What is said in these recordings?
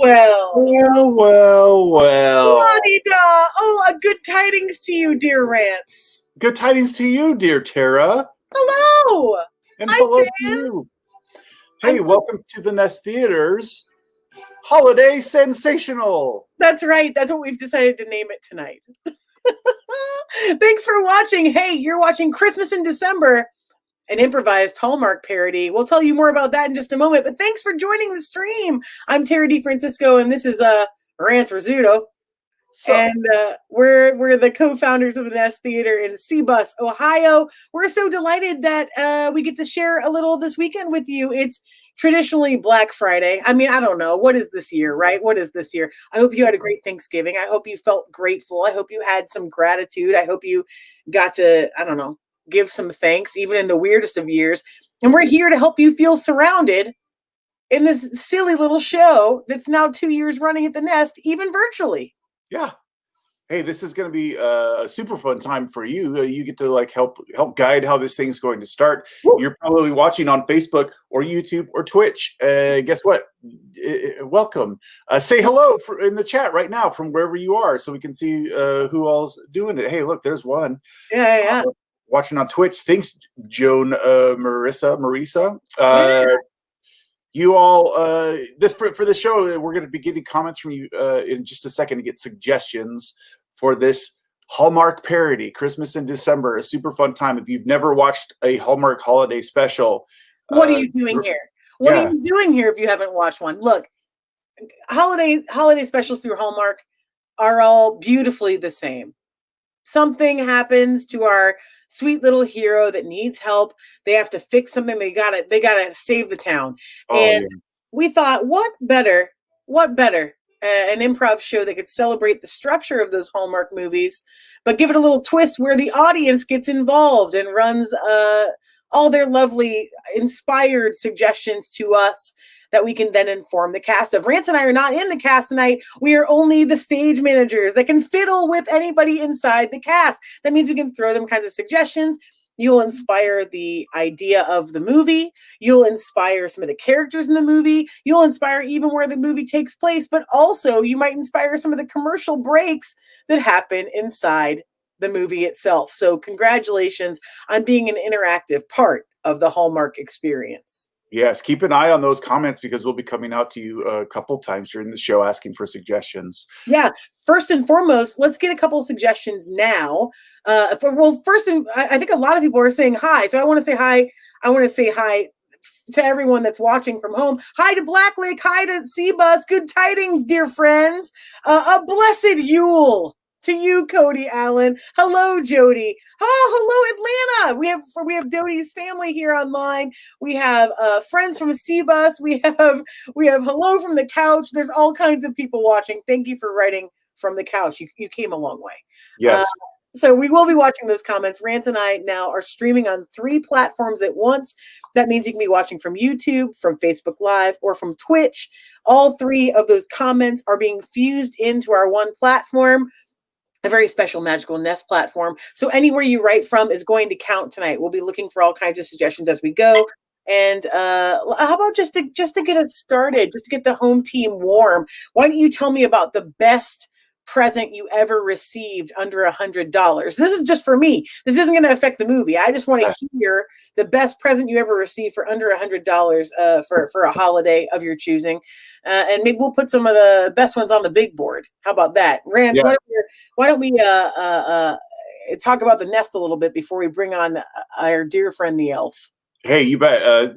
Well. La-di-da. Oh, a good tidings to you, dear Rance. Good tidings to you, dear Tara. Hello. And Hi, hello Dan. to you. Hey, welcome to the Nest Theater's Holiday Sensational. That's right. That's what we've decided to name it tonight. Thanks for watching. Hey, you're watching Christmas in December, an improvised Hallmark parody. We'll tell you more about that in just a moment, but thanks for joining the stream. I'm Tara DiFrancisco, and this is Rance Rizzuto. And we're the co-founders of the Nest Theater in Seabus, Ohio. We're so delighted that we get to share a little this weekend with you. It's traditionally Black Friday. I mean, I don't know. What is this year, right? What is this year? I hope you had a great Thanksgiving. I hope you felt grateful. I hope you had some gratitude. I hope you got to, I don't know, give some thanks, even in the weirdest of years. And we're here to help you feel surrounded in this silly little show that's now 2 years running at the Nest, even virtually. Yeah. Hey, this is going to be a super fun time for you. You get to help guide how this thing's going to start. Woo. You're probably watching on Facebook or YouTube or Twitch. Guess what? Welcome. Say hello in the chat right now from wherever you are, so we can see who all's doing it. Hey, look, there's one. Yeah. Watching on Twitch. Thanks, Joan, Marisa. You all, for the show, we're going to be getting comments from you in just a second to get suggestions for this Hallmark parody, Christmas in December, a super fun time. If you've never watched a Hallmark holiday special, what are you doing here? What are you doing here if you haven't watched one? Look, holiday specials through Hallmark are all beautifully the same. Something happens to our sweet little hero that needs help. They have to fix something. They gotta save the town. We thought, what better, an improv show that could celebrate the structure of those Hallmark movies, but give it a little twist where the audience gets involved and runs all their lovely inspired suggestions to us that we can then inform the cast of. Rance and I are not in the cast tonight. We are only the stage managers that can fiddle with anybody inside the cast. That means we can throw them kinds of suggestions. You'll inspire the idea of the movie. You'll inspire some of the characters in the movie. You'll inspire even where the movie takes place, but also you might inspire some of the commercial breaks that happen inside the movie itself. So congratulations on being an interactive part of the Hallmark experience. Yes, keep an eye on those comments because we'll be coming out to you a couple times during the show asking for suggestions. Yeah, first and foremost, let's get a couple of suggestions now. I think a lot of people are saying hi, so I want to say hi. I want to say hi to everyone that's watching from home. Hi to Black Lake. Hi to Seabus. Good tidings, dear friends. A blessed Yule to you, Cody Allen. Hello, Jody. Oh, hello, Atlanta. We have Doty's family here online. We have friends from Seabus. We have hello from the couch. There's all kinds of people watching. Thank you for writing from the couch. You came a long way. Yes. So we will be watching those comments. Rance and I now are streaming on 3 platforms at once. That means you can be watching from YouTube, from Facebook Live, or from Twitch. All 3 of those comments are being fused into our one platform, a very special magical Nest platform. So anywhere you write from is going to count tonight. We'll be looking for all kinds of suggestions as we go. And how about just to get us started, just to get the home team warm, why don't you tell me about the best present you ever received under $100? This is just for me. This isn't going to affect the movie. I just want to hear the best present you ever received for under $100 for a holiday of your choosing. And maybe we'll put some of the best ones on the big board. How about that? Rance, why don't we talk about the Nest a little bit before we bring on our dear friend, the elf? Hey, you bet.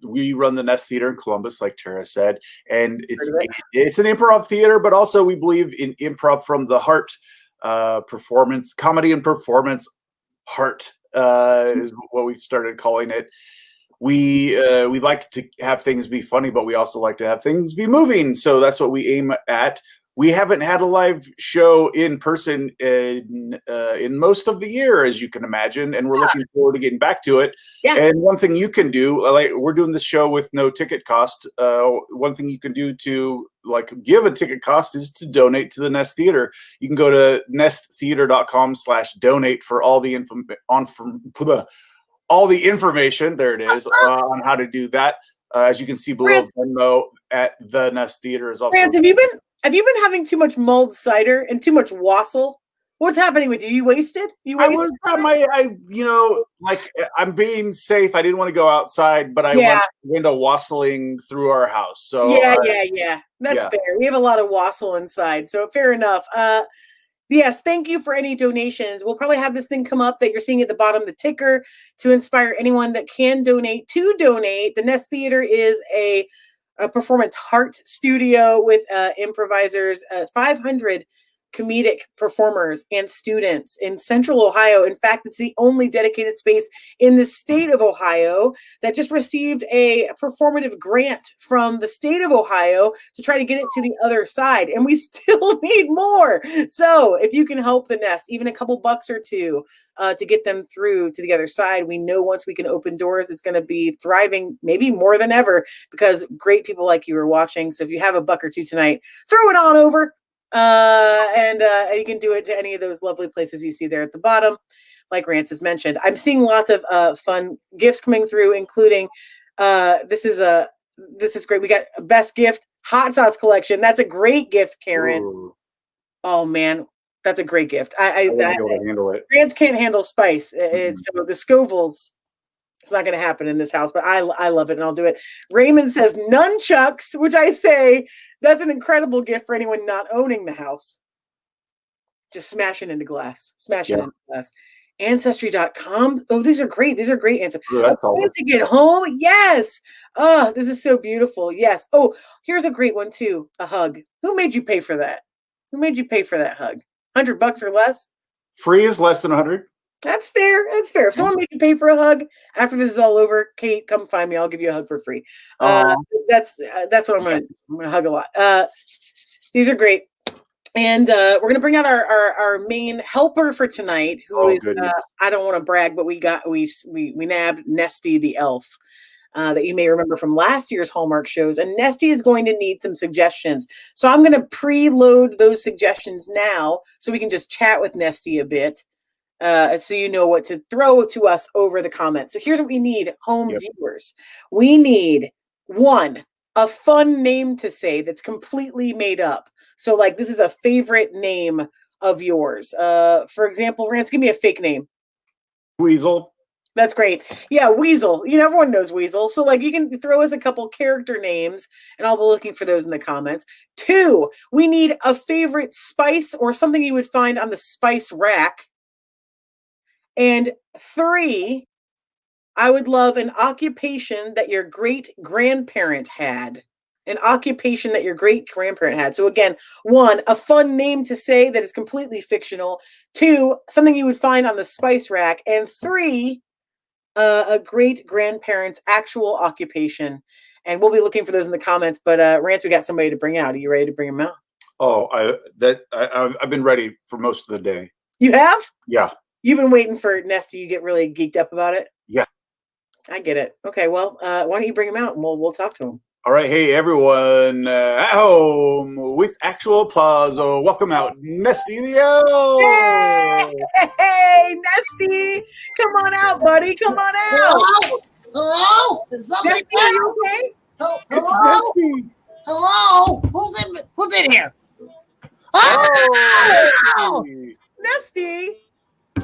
We run the Nest Theater in Columbus, like Tara said, and it's an improv theater, but also we believe in improv from the heart, performance, comedy and performance heart is what we've started calling it. We like to have things be funny, but we also like to have things be moving. So that's what we aim at. We haven't had a live show in person in most of the year, as you can imagine, and we're looking forward to getting back to it. Yeah. And one thing you can do, we're doing this show with no ticket cost. One thing you can do to give a ticket cost is to donate to the Nest Theater. You can go to nesttheater.com/donate for all the information. There it is on how to do that. As you can see below, Venmo, at the Nest Theater is also. France, have you been having too much mulled cider and too much wassail? What's happening with you? You wasted? I was I'm being safe. I didn't want to go outside, but I went window wassailing through our house. So yeah. That's fair. We have a lot of wassail inside, so fair enough. Yes, thank you for any donations. We'll probably have this thing come up that you're seeing at the bottom of the ticker to inspire anyone that can donate to donate. The Nest Theater is a performance heart studio with improvisers, 500 comedic performers and students in Central Ohio. In fact, it's the only dedicated space in the state of Ohio that just received a performative grant from the state of Ohio to try to get it to the other side. And we still need more. So if you can help the Nest, even a couple bucks or two to get them through to the other side, we know once we can open doors, it's going to be thriving maybe more than ever because great people like you are watching. So if you have a buck or two tonight, throw it on over. And you can do it to any of those lovely places you see there at the bottom. Like Rance has mentioned, I'm seeing lots of fun gifts coming through, including this is great. We got a best gift hot sauce collection. That's a great gift, Karen. Ooh. Oh man, that's a great gift. I handle it. Rance can't handle spice. It's so the Scovilles. It's not going to happen in this house, but I love it and I'll do it. Raymond says nunchucks, which I say that's an incredible gift for anyone not owning the house. Just smash it into glass. Smash it into glass. Ancestry.com. Oh, these are great. These are great answers. To get home. Yes. Oh, this is so beautiful. Yes. Oh, here's a great one too. A hug. Who made you pay for that? Who made you pay for that hug? $100 or less? Free is less than 100. That's fair. That's fair. If someone made you pay for a hug after this is all over, Kate, come find me. I'll give you a hug for free. That's what I'm gonna hug a lot. These are great, and we're gonna bring out our main helper for tonight. Who is I don't want to brag, but we nabbed Nesty the elf. That you may remember from last year's Hallmark shows, and Nesty is going to need some suggestions. So I'm going to preload those suggestions now, so we can just chat with Nesty a bit. So you know what to throw to us over the comments. So here's what we need, home viewers. We need, one, a fun name to say that's completely made up. So like this is a favorite name of yours. For example, Rance, give me a fake name. Weasel. That's great. Yeah, Weasel. You know, everyone knows Weasel. So like you can throw us a couple character names and I'll be looking for those in the comments. 2, we need a favorite spice or something you would find on the spice rack. And 3, I would love an occupation that your great-grandparent had. An occupation that your great-grandparent had. So again, 1, a fun name to say that is completely fictional. 2, something you would find on the spice rack. And 3, a great-grandparent's actual occupation. And we'll be looking for those in the comments. But Rance, we got somebody to bring out. Are you ready to bring him out? Oh, I've been ready for most of the day. You have? Yeah. You've been waiting for Nesty. You get really geeked up about it? Yeah. I get it. Okay, well, why don't you bring him out and we'll talk to him. All right. Hey, everyone at home with actual applause. Oh, welcome out, Nesty the Elf. Hey, Nesty. Come on out, buddy. Come on out. Hello? Hello? Is somebody Nesty, are you okay? Hello? Hello? Who's in here? Oh! Nesty.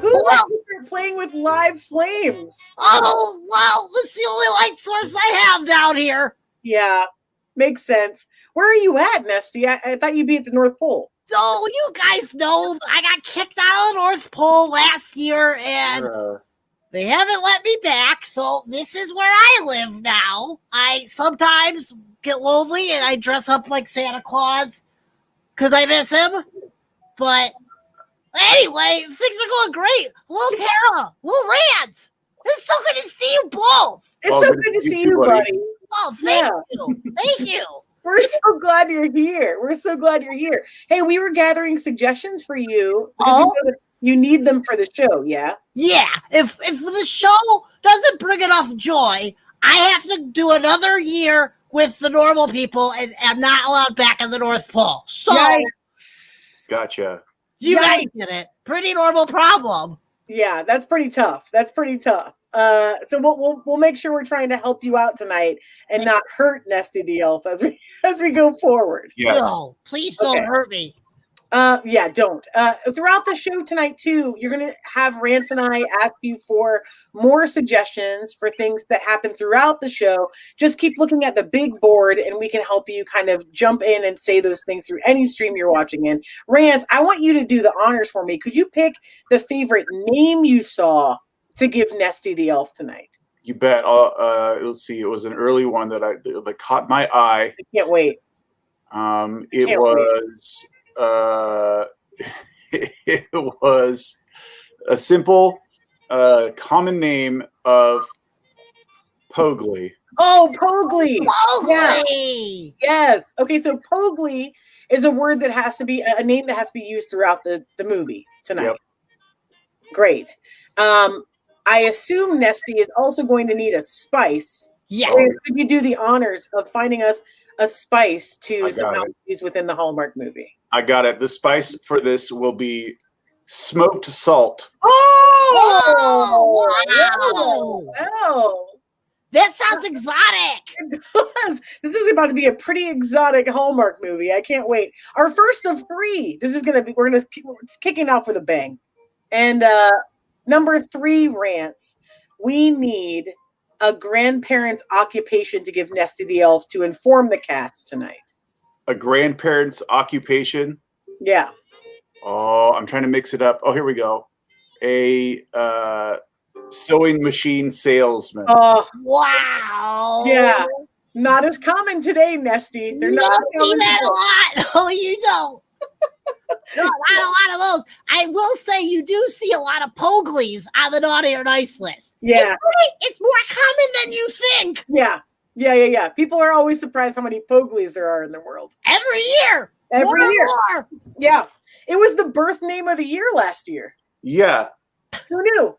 Who are playing with live flames? Oh, well, that's the only light source I have down here. Yeah, makes sense. Where are you at, Nesty? I thought you'd be at the North Pole. Oh, you guys know I got kicked out of the North Pole last year, and they haven't let me back, so this is where I live now. I sometimes get lonely, and I dress up like Santa Claus because I miss him, but... Anyway, things are going great. Little Tara, little Rance. It's so good to see you both. It's so good to see you, buddy. Oh, thank you. Thank you. We're so glad you're here. We're so glad you're here. Hey, we were gathering suggestions for you. You need them for the show, yeah? Yeah. If the show doesn't bring enough joy, I have to do another year with the normal people, and I'm not allowed back in the North Pole. So, Gotcha. You guys get it. Pretty normal problem. Yeah, that's pretty tough. That's pretty tough. So we'll make sure we're trying to help you out tonight and not hurt Nesty the Elf as we go forward. Yes. No, please don't hurt me. Yeah, don't. Throughout the show tonight, too, you're going to have Rance and I ask you for more suggestions for things that happen throughout the show. Just keep looking at the big board and we can help you kind of jump in and say those things through any stream you're watching in. Rance, I want you to do the honors for me. Could you pick the favorite name you saw to give Nesty the Elf tonight? You bet. Let's see. It was an early one that caught my eye. I can't wait. It was... it was a simple, common name of Pogly. Oh, Pogly! Pogly! Yes. Okay, so Pogly is a word that has to be a name that has to be used throughout the movie tonight. Yep. Great. I assume Nesty is also going to need a spice. Yeah. Could you do the honors of finding us a spice to somehow it. use within the Hallmark movie? I got it. The spice for this will be smoked salt. Oh! Wow! Oh! That sounds exotic. It does. This is about to be a pretty exotic Hallmark movie. I can't wait. Our first of 3. This is going to be, we're kicking off with a bang. And number 3, Rance, we need a grandparent's occupation to give Nesty the Elf to inform the cast tonight. A grandparent's occupation? Yeah. Oh, I'm trying to mix it up. Oh, here we go. A sewing machine salesman. Oh, wow. Yeah. Not as common today, Nesty. They're not see that a lot. No, you don't. No, not a lot of those. I will say you do see a lot of Poglies on the naughty or nice list. Yeah. It's more common than you think. Yeah. People are always surprised how many Poglies there are in the world. Every year. Every year. More. Yeah. It was the birth name of the year last year. Yeah. Who knew?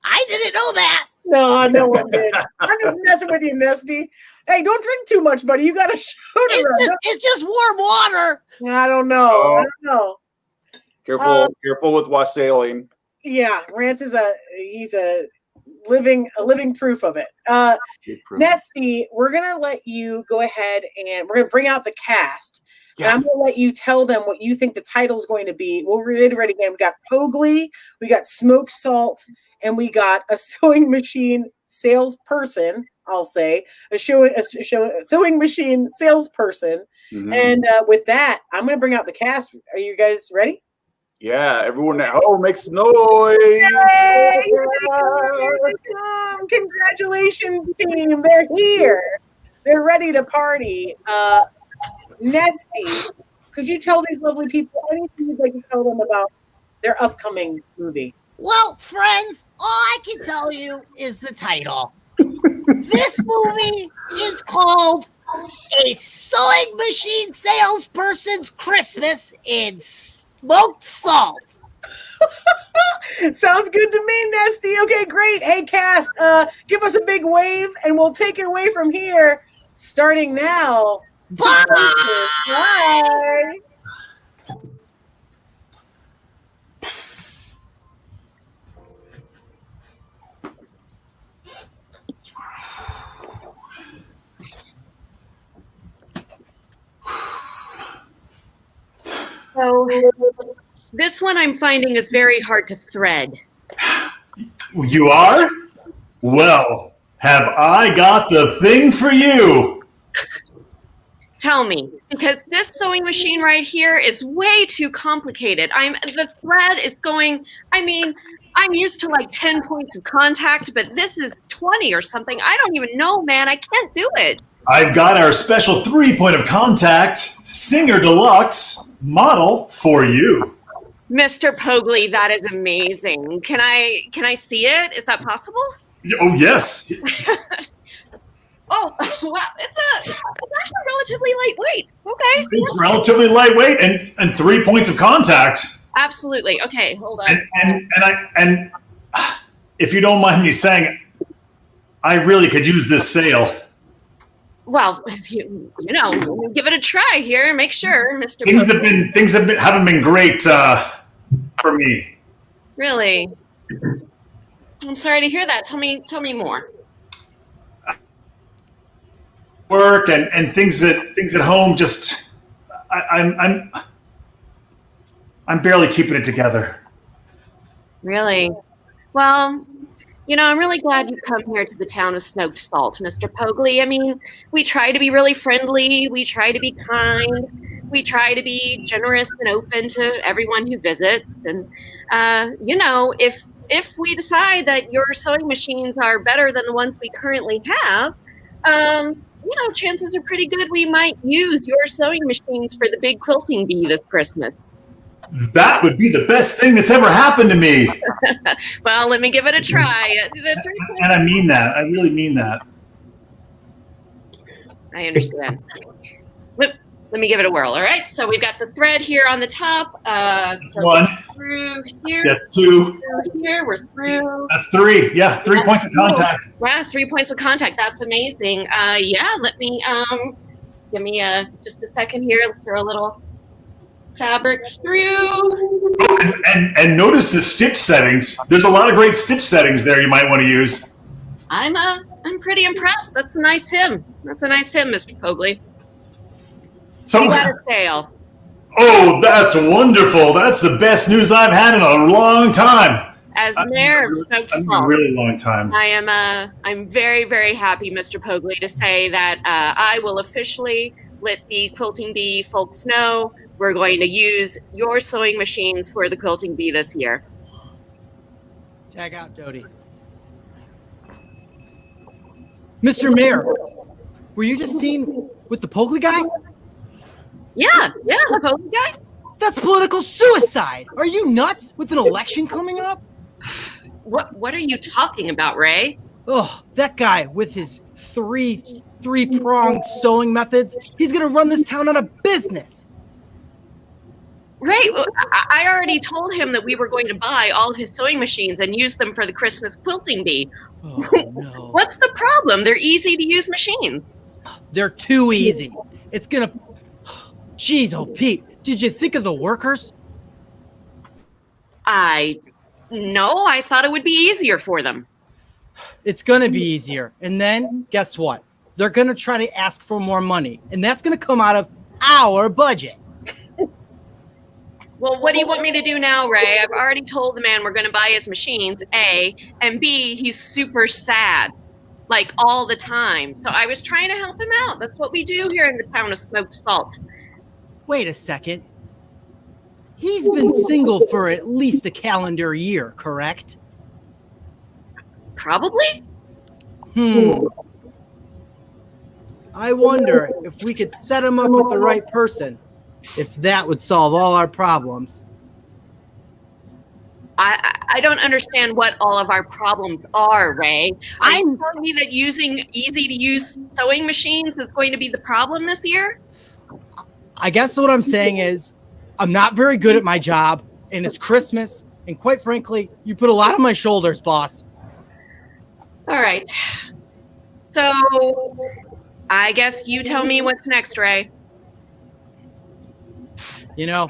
I didn't know that. No one did. I'm just messing with you, Nesty. Hey, don't drink too much, buddy. You got to shoot it. It's just warm water. I don't know. Careful with wassailing. Yeah, Rance is he's a living proof of it. Nesty, we're gonna let you go ahead and we're gonna bring out the cast. Yeah. And I'm gonna let you tell them what you think the title is going to be. We'll reiterate again. We got Pogly, we got smoked salt, and we got a sewing machine salesperson. I'll say a sewing machine salesperson. Mm-hmm. And with that, I'm going to bring out the cast. Are you guys ready? Yeah, everyone at home, make some noise. Yay! Congratulations, team. They're here. They're ready to party. Nesty, could you tell these lovely people anything you'd like to tell them about their upcoming movie? Well, friends, all I can tell you is the title. This movie is called A Sewing Machine Salesperson's Christmas in Smoked Salt. Sounds good to me, Nesty. Okay, great. Hey, cast, give us a big wave, and we'll take it away from here, starting now. Bye! Bye! So this one I'm finding is very hard to thread. You are? Well, have I got the thing for you? Tell me, because this sewing machine right here is way too complicated. The thread is going, I'm used to like 10 points of contact, but this is 20 or something. I don't even know, man. I can't do it. I've got our special 3-point of contact Singer Deluxe model for you. Mr. Pogly, that is amazing. Can I see it? Is that possible? Oh, yes. Oh, wow. It's actually relatively lightweight. Okay. It's relatively lightweight and 3 points of contact. Absolutely. Okay, hold on. And if you don't mind me saying, I really could use this sale. Well, give it a try here. Make sure, Mr. Haven't been great for me. Really? I'm sorry to hear that. Tell me more. Work and things at home. Just I'm barely keeping it together. Really? Well, I'm really glad you've come here to the town of Smoked Salt, Mr. Pogli. I mean, we try to be really friendly. We try to be kind. We try to be generous and open to everyone who visits. And, if we decide that your sewing machines are better than the ones we currently have, chances are pretty good we might use your sewing machines for the big quilting bee this Christmas. That would be the best thing that's ever happened to me. Well, let me give it a try. And I mean that. I really mean that. I understand. Let me give it a whirl, all right? So we've got the thread here on the top. So one. Through here. That's two. Through here, we're through. That's three. Yeah, 3 points of contact. Wow, 3 points of contact. That's amazing. Let me, give me just a second here. Let's throw a little fabric through. Oh, and notice the stitch settings. There's a lot of great stitch settings there you might want to use. I'm pretty impressed. That's a nice hymn. Mr. Pogli. So you got a sale. Oh, that's wonderful. That's the best news I've had in a long time. As mayor of Smoked Salt, a really long time. I'm very, very happy, Mr. Pogli, to say that I will officially let the quilting bee folks know we're going to use your sewing machines for the quilting bee this year. Tag out, Jody. Mr. Mayor, were you just seen with the Pogli guy? Yeah, the Pogli guy. That's political suicide. Are you nuts with an election coming up? What are you talking about, Ray? Oh, that guy with his three-pronged sewing methods. He's going to run this town out of business. Ray, I already told him that we were going to buy all of his sewing machines and use them for the Christmas quilting bee. Oh, no. What's the problem? They're easy to use machines. They're too easy. It's going to... Jeez, oh, Pete, did you think of the workers? No, I thought it would be easier for them. It's going to be easier. And then, guess what? They're going to try to ask for more money. And that's going to come out of our budget. Well, what do you want me to do now, Ray? I've already told the man we're going to buy his machines, A. And B, he's super sad. Like, all the time. So I was trying to help him out. That's what we do here in the town of Smoked Salt. Wait a second. He's been single for at least a calendar year, correct? Probably. I wonder if we could set him up with the right person, if that would solve all our problems. I don't understand what all of our problems are, Ray. Are you telling me that using easy-to-use sewing machines is going to be the problem this year? I guess what I'm saying is I'm not very good at my job, and it's Christmas, and quite frankly, you put a lot on my shoulders, boss. All right. So I guess you tell me what's next, Ray. You know,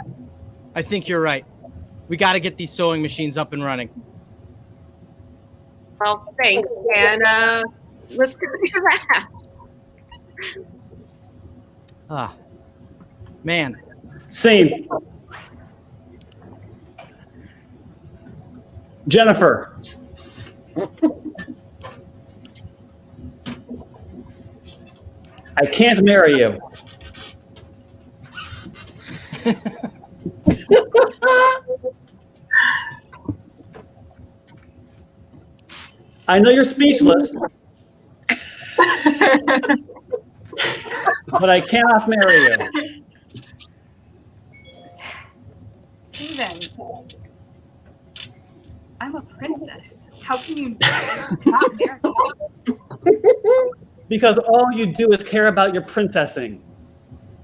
I think you're right. We got to get these sewing machines up and running. Well, thanks. And let's go do that. Man. Same. Jennifer. I can't marry you. I know you're speechless, but I cannot marry you. Steven, I'm a princess. How can you not marry me? Because all you do is care about your princessing.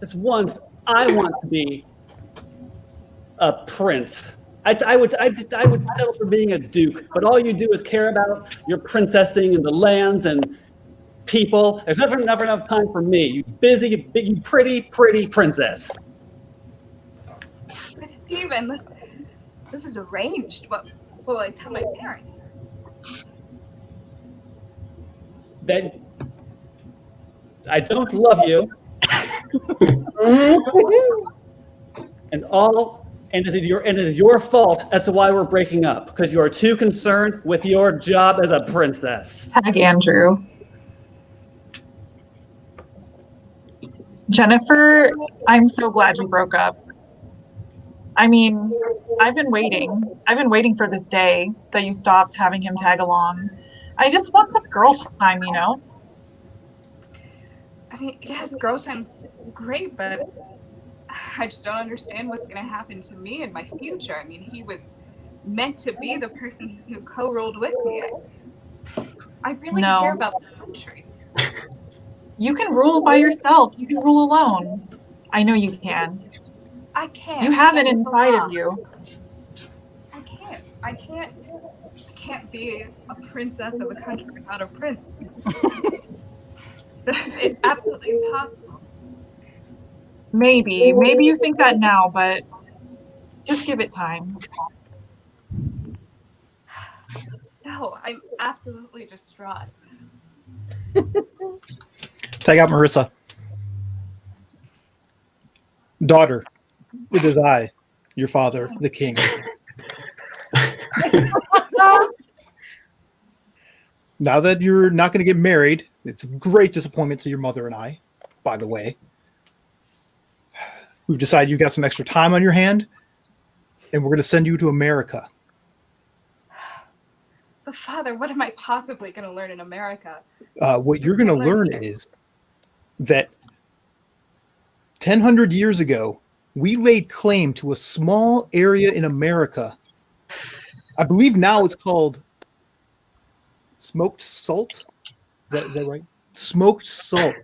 It's once I want to be a prince. I would settle for being a duke, but all you do is care about your princessing and the lands and people. There's never enough time for me. You busy, you pretty princess. But Steven, this is arranged. What will I tell my parents? that I don't love you, and it is your fault as to why we're breaking up, because you are too concerned with your job as a princess. Tag Andrew. Jennifer, I'm so glad you broke up. I mean, I've been waiting. I've been waiting for this day that you stopped having him tag along. I just want some girl time, you know? I mean, yes, girl time's great, but I just don't understand what's going to happen to me in my future. I mean, he was meant to be the person who co-ruled with me. I really care about the country. You can rule by yourself. You can rule alone. I know you can. I can't. You have it inside of you. I can't be a princess of a country without a prince. It's absolutely impossible. Maybe you think that now, but just give it time. No, I'm absolutely distraught. Take out Marissa. Daughter, it is I, your father, the king. Now that you're not going to get married, it's a great disappointment to your mother and I, by the way. We've decided you've got some extra time on your hand, and we're going to send you to America. But Father, what am I possibly going to learn in America? What you're going to learn is that 1,000 years ago, we laid claim to a small area in America. I believe now it's called smoked salt. Is that right? Smoked salt.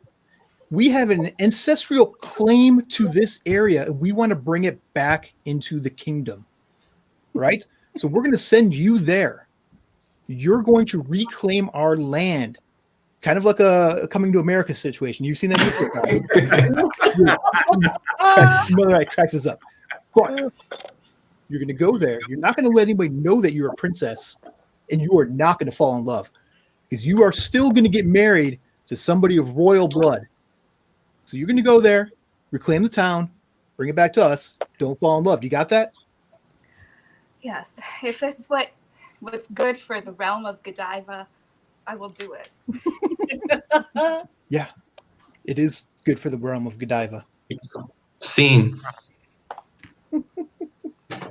We have an ancestral claim to this area, and we want to bring it back into the kingdom, right? So we're going to send you there. You're going to reclaim our land. Kind of like a Coming to America situation. You've seen that before. Mother Eye cracks us up. But you're going to go there. You're not going to let anybody know that you're a princess, and you are not going to fall in love because you are still going to get married to somebody of royal blood. So you're going to go there, reclaim the town, bring it back to us. Don't fall in love. You got that? Yes. If that's what's good for the realm of Godiva, I will do it. Yeah, it is good for the realm of Godiva. Scene.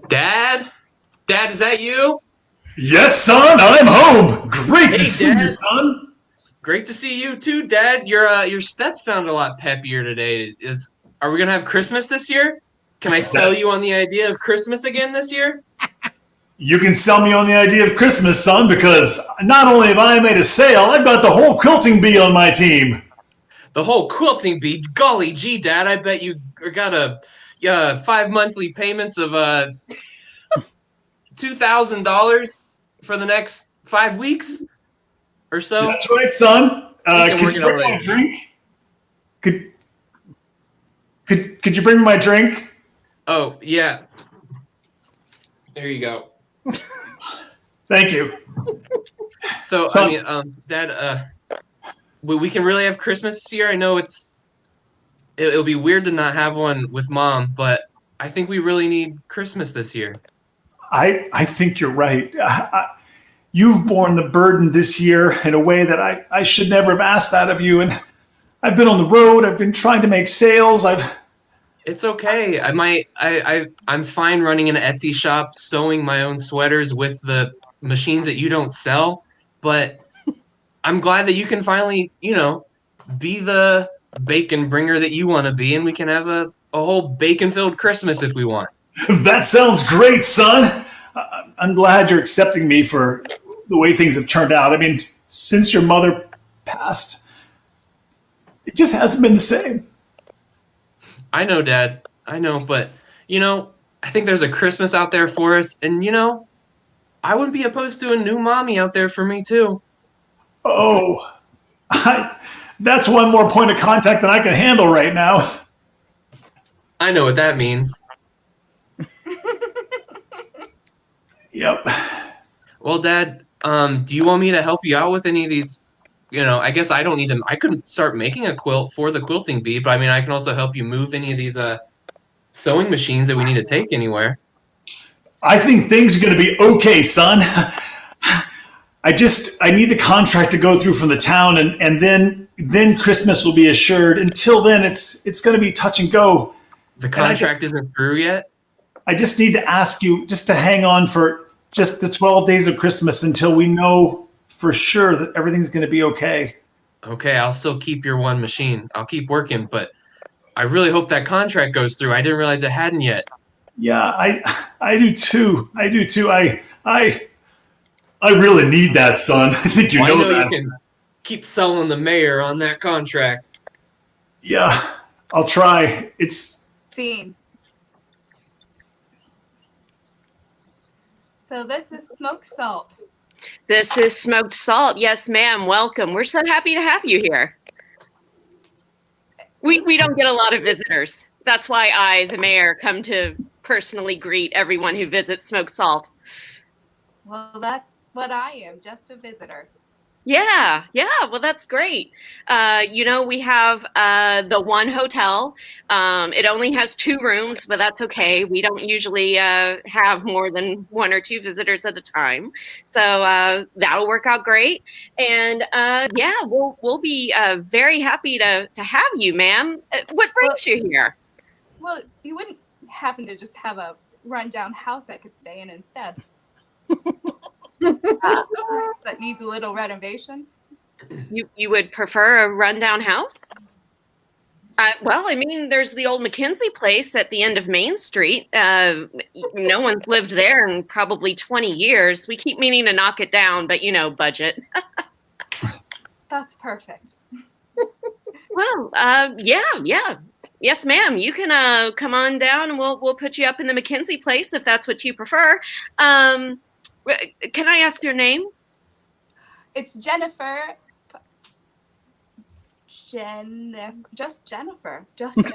Dad? Dad, is that you? Yes, son, I'm home. Great to see you, son. Great to see you too, Dad. Your steps sound a lot peppier today. Are we gonna have Christmas this year? Can I sell you on the idea of Christmas again this year? You can sell me on the idea of Christmas, son, because not only have I made a sale, I've got the whole quilting bee on my team. The whole quilting bee? Golly gee, Dad, I bet you got 5 monthly payments of $2,000 for the next 5 weeks or so. That's right, son. Could you bring my drink? Could you bring me my drink? Oh, yeah. There you go. Thank you. So, I mean, Dad, we can really have Christmas this year. I know it'll be weird to not have one with Mom, but I think we really need Christmas this year. I think you're right. You've borne the burden this year in a way that I should never have asked that of you. And I've been on the road. I've been trying to make sales. It's okay. I'm fine running an Etsy shop, sewing my own sweaters with the machines that you don't sell. But I'm glad that you can finally, be the bacon bringer that you want to be, and we can have a whole bacon-filled Christmas if we want. That sounds great, son. I'm glad you're accepting me for the way things have turned out. I mean, since your mother passed, it just hasn't been the same. I know, Dad. I know, but, I think there's a Christmas out there for us, and, I wouldn't be opposed to a new mommy out there for me, too. Oh, that's one more point of contact than I can handle right now. I know what that means. Yep. Well, Dad, do you want me to help you out with any of these I guess I don't need to. I could start making a quilt for the quilting bee, but I mean, I can also help you move any of these sewing machines that we need to take anywhere. I think things are going to be okay, son. I need the contract to go through from the town, and then Christmas will be assured. Until then, it's going to be touch and go. The contract isn't through yet? I just need to ask you just to hang on for just the 12 days of Christmas until we know for sure that everything's going to be okay. Okay, I'll still keep your one machine. I'll keep working, but I really hope that contract goes through. I didn't realize it hadn't yet. Yeah, I do too. I really need that, son. I think you know that. You can keep selling the mayor on that contract. Yeah, I'll try. Scene. So this is smoked salt. This is smoked salt. Yes, ma'am. Welcome. We're so happy to have you here. We don't get a lot of visitors. That's why I, the mayor, come to personally greet everyone who visits Smoked Salt. Well, that's what I am, just a visitor. Yeah. Well, that's great. We have the one hotel. It only has 2 rooms, but that's okay. We don't usually have more than 1 or 2 visitors at a time. So that'll work out great. And we'll be very happy to have you, ma'am. What brings you here? Well, you wouldn't happen to just have a rundown house I could stay in instead? That needs a little renovation. You would prefer a rundown house? Well, I mean, there's the old McKinsey place at the end of Main Street. No one's lived there in probably 20 years. We keep meaning to knock it down, but budget. That's perfect. Well, yeah. Yes, ma'am. You can come on down, and we'll put you up in the McKinsey place if that's what you prefer. Can I ask your name? It's Jennifer. Just Jennifer. Jennifer.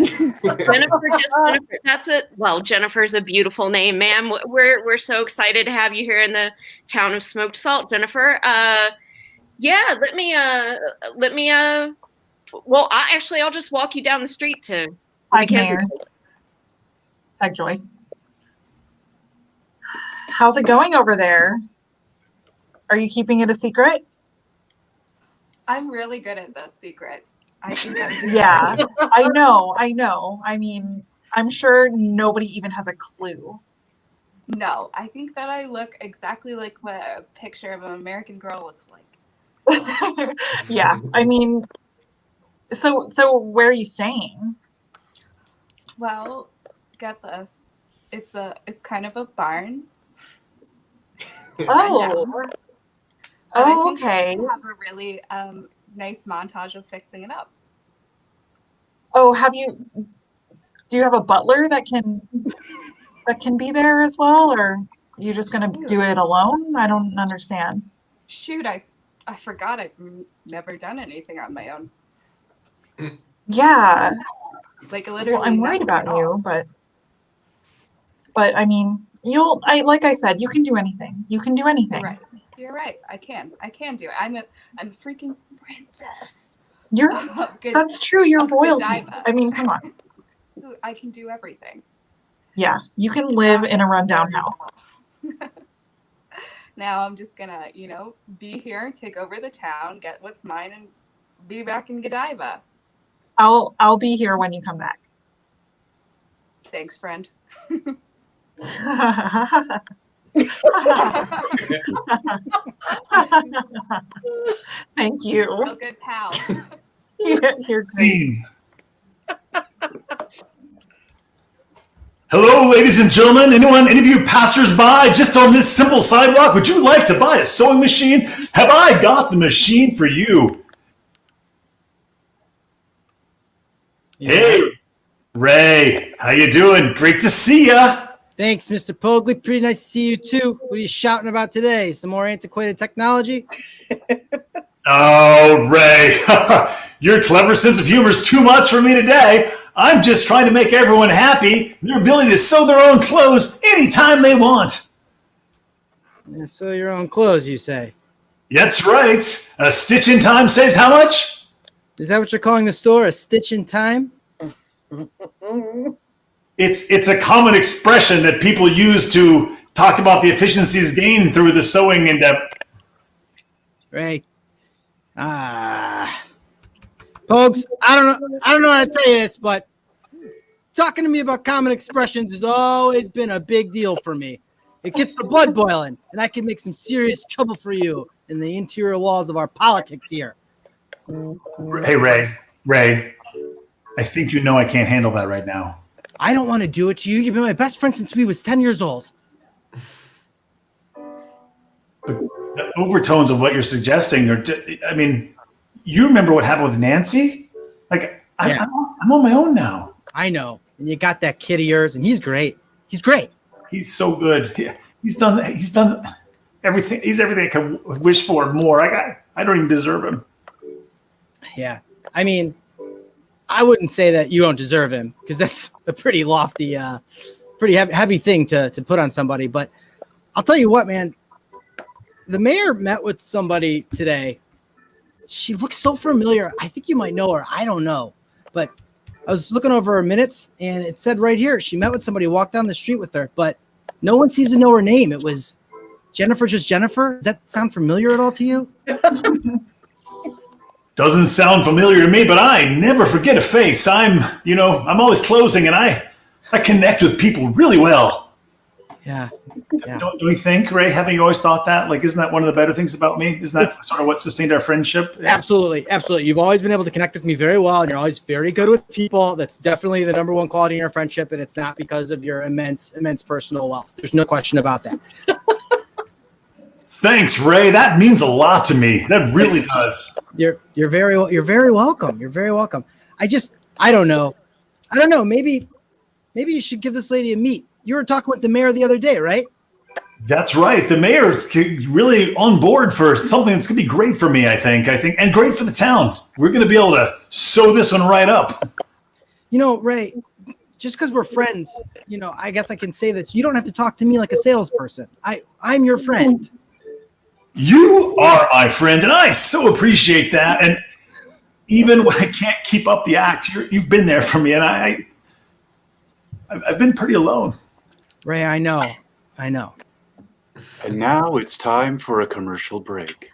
That's it. Well, Jennifer's a beautiful name, ma'am. We're so excited to have you here in the town of Smoked Salt, Jennifer. Let me. Well, I'll just walk you down the street to McKinsey. Hi, Joy. How's it going over there? Are you keeping it a secret? I'm really good at those secrets. I think Yeah, I know. I mean, I'm sure nobody even has a clue. No, I think that I look exactly like what a picture of an American girl looks like. Yeah, I mean, so where are you staying? Well, get this. It's kind of a barn. Oh, okay. We have a really nice montage of fixing it up. Oh, do you have a butler that can be there as well, or are you just gonna do it alone? I don't understand. Shoot, I forgot I've never done anything on my own. Yeah. Like literally. Well, I'm worried about you, but I mean, like I said, you can do anything. You can do anything. Right. You're right. I can do it. I'm a freaking princess. That's true. You're royalty. I mean, come on. I can do everything. Yeah, you can live in a rundown house. Now I'm just gonna, be here, take over the town, get what's mine, and be back in Godiva. I'll be here when you come back. Thanks, friend. Thank you. Real good pal. You're great. Hello, ladies and gentlemen. Any of you passersby just on this simple sidewalk, would you like to buy a sewing machine? Have I got the machine for you? Yeah. Hey, Ray, how you doing? Great to see ya. Thanks, Mr. Pogli. Pretty nice to see you too. What are you shouting about today? Some more antiquated technology? Oh, Ray, your clever sense of humor is too much for me today. I'm just trying to make everyone happy, their ability to sew their own clothes anytime they want. Sew your own clothes, you say? That's right. A stitch in time saves how much? Is that what you're calling the store? A stitch in time? It's a common expression that people use to talk about the efficiencies gained through the sewing endeavor. Right. Folks, I don't know how to tell you this, but talking to me about common expressions has always been a big deal for me. It gets the blood boiling, and I can make some serious trouble for you in the interior walls of our politics here. Hey, Ray, I think you know I can't handle that right now. I don't want to do it to you. You've been my best friend since we was 10 years old. The overtones of what you're suggesting are, I mean, you remember what happened with Nancy? Like, I'm on my own now. I know. And you got that kid of yours, and he's great. He's great. He's so good. He's done everything. He's everything I could wish for and more. I don't even deserve him. Yeah. I mean, I wouldn't say that you don't deserve him, because that's a pretty lofty, pretty heavy thing to put on somebody. But I'll tell you what, man. The mayor met with somebody today. She looks so familiar. I think you might know her. I don't know. But I was looking over her minutes, and it said right here she met with somebody, walked down the street with her, but no one seems to know her name. It was Jennifer, just Jennifer. Does that sound familiar at all to you? Doesn't sound familiar to me, but I never forget a face. I'm always closing, and I connect with people really well. Yeah. Don't you think, Ray? Haven't you always thought that? Like, isn't that one of the better things about me? Isn't that sort of what sustained our friendship? Absolutely. You've always been able to connect with me very well, and you're always very good with people. That's definitely the number one quality in our friendship, and it's not because of your immense personal wealth. There's no question about that. Thanks, Ray. That means a lot to me. That really does. You're very welcome. You're very welcome. I don't know. Maybe you should give this lady a meet. You were talking with the mayor the other day, right? That's right. The mayor's really on board for something that's going to be great for me, I think, and great for the town. We're going to be able to sew this one right up. Ray, just because we're friends, I guess I can say this. You don't have to talk to me like a salesperson. I'm your friend. You are my friend, and I so appreciate that. And even when I can't keep up the act, you've been there for me, and I've been pretty alone. Ray, I know. And now it's time for a commercial break.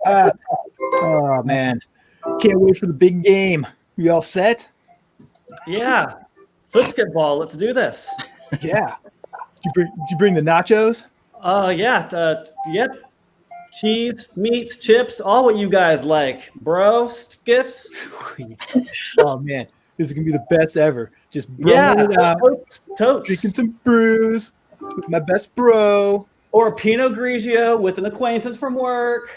Oh, man. Can't wait for the big game. You all set? Yeah. Football. Let's do this. Yeah. Did you bring the nachos? Yeah. Yep. Cheese, meats, chips, all what you guys like. Bro, gifts. Oh, man. This is going to be the best ever. Just totes. Drinking some brews with my best bro. Or a Pinot Grigio with an acquaintance from work.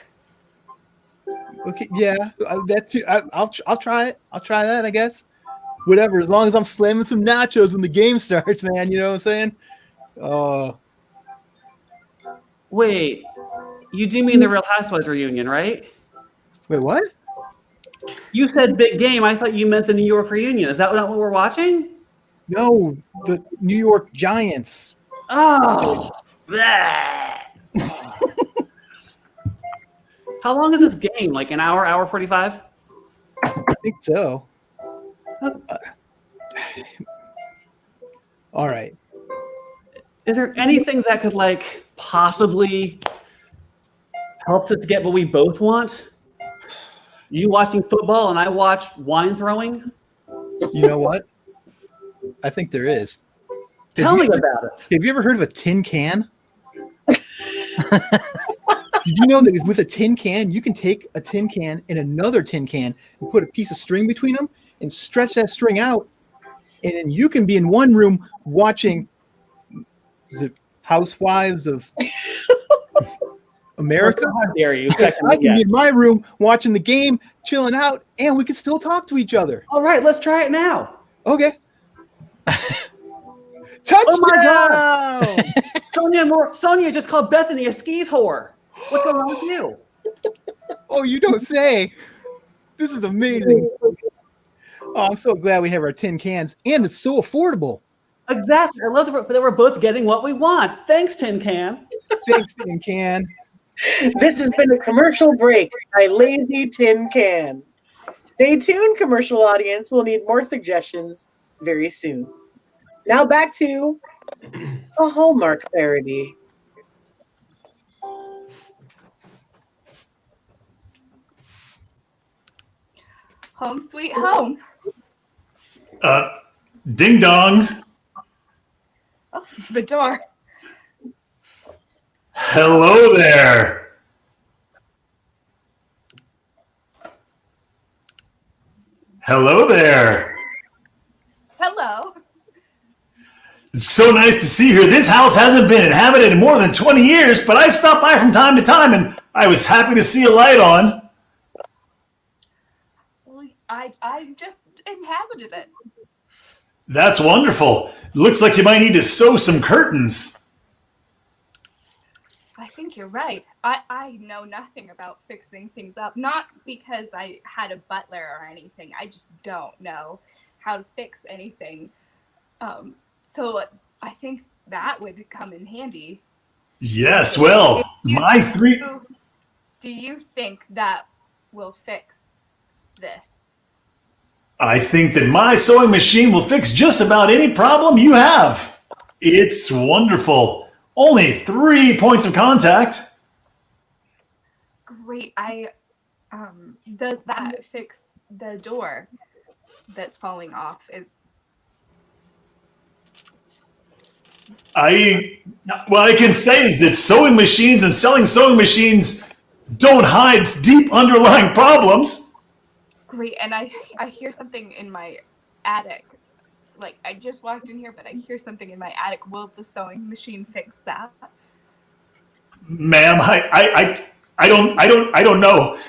Okay, yeah, that too. I'll try it. I'll try that, I guess. Whatever, as long as I'm slamming some nachos when the game starts, man. You know what I'm saying? Oh. Wait, you do mean the Real Housewives reunion, right? Wait, what? You said big game. I thought you meant the New York reunion. Is that not what we're watching? No, the New York Giants. Oh. How long is this game? Like an hour 45? I think so. All right. Is there anything that could possibly help us get what we both want? You watching football and I watch wine throwing? You know what? I think there is. Tell me about it. Have you ever heard of a tin can? Did you know that with a tin can, you can take a tin can and another tin can and put a piece of string between them and stretch that string out, and then you can be in one room watching Housewives of America? How dare you? I can be in my room watching the game, chilling out, and we can still talk to each other. All right, let's try it now. Okay. Touchdown! Oh my God! Sonia just called Bethany a skis whore. What's going on with you? Oh, you don't say. This is amazing. Oh, I'm so glad we have our tin cans, and it's so affordable. Exactly. I love that we're both getting what we want. Thanks, Tin Can. Thanks, Tin Can. This has been a commercial break by Lazy Tin Can. Stay tuned, commercial audience. We'll need more suggestions very soon. Now back to a Hallmark parody. Home sweet home. Ding dong. Oh, the door. Hello there. Hello there. Hello. It's so nice to see you here. This house hasn't been inhabited in more than 20 years, but I stop by from time to time, and I was happy to see a light on. I just inhabited it. That's wonderful. Looks like you might need to sew some curtains. I think you're right. I know nothing about fixing things up. Not because I had a butler or anything. I just don't know how to fix anything. So I think that would come in handy. Yes, well, my three... Do you think that will fix this? I think that my sewing machine will fix just about any problem you have. It's wonderful. Only 3 points of contact. Great. Does that fix the door that's falling off? What I can say is that sewing machines and selling sewing machines don't hide deep underlying problems. Great, and I hear something in my attic. Like, I just walked in here, but I hear something in my attic. Will the sewing machine fix that? Ma'am, I don't know.